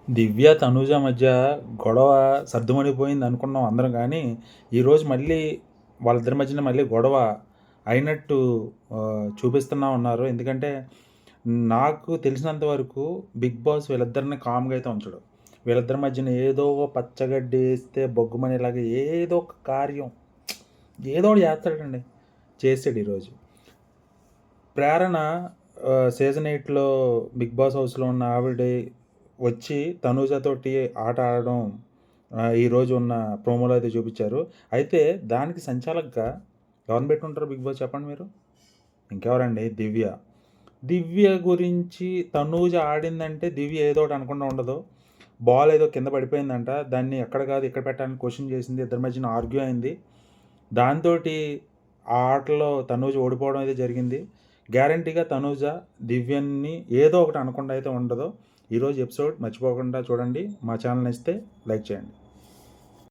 దివ్య, తనూజ మధ్య గొడవ సద్దుమణిగిపోయింది అనుకున్నాం అందరం. కానీ ఈరోజు మళ్ళీ వాళ్ళిద్దరి మధ్యన మళ్ళీ గొడవ అయినట్టు చూపిస్తున్నా ఉన్నారు. ఎందుకంటే నాకు తెలిసినంత వరకు బిగ్ బాస్ వీళ్ళిద్దరిని కామ్గా అయితే ఉంచడు. వీళ్ళిద్దరి మధ్యన ఏదో పచ్చగడ్డి వేస్తే బొగ్గుమనేలాగా ఏదో ఒక కార్యం ఏదో ఒకటి చేస్తాడండి. చేసాడు ఈరోజు. ప్రేరణ సీజన్ 8లో బిగ్ బాస్ హౌస్లో ఉన్న ఆవిడ వచ్చి తనూజతోటి ఆట ఆడడం ఈరోజు ఉన్న ప్రోమోలో అయితే చూపించారు. అయితే దానికి సంచాలకుగా ఎవరిని పెట్టుంటారు బిగ్ బాస్ చెప్పండి మీరు? ఇంకెవరండి? దివ్య. దివ్య గురించి తనూజ ఆడిందంటే దివ్య ఏదో ఒకటి అనకుండా ఉండదు. బాల్ ఏదో కింద పడిపోయిందంట, దాన్ని ఎక్కడ కాదు ఇక్కడ పెట్టాలని క్వశ్చన్ చేసింది, ఇద్దరి మధ్యన ఆర్గ్యూ అయింది. దాంతో ఆ ఆటలో తనూజ ఓడిపోవడం అయితే జరిగింది. గ్యారంటీగా తనూజ దివ్యని ఏదో ఒకటి అనకుండా అయితే ఉండదు. ఈరోజు ఎపిసోడ్ మర్చిపోకుండా చూడండి. మా ఛానల్ నచ్చితే లైక్ చేయండి.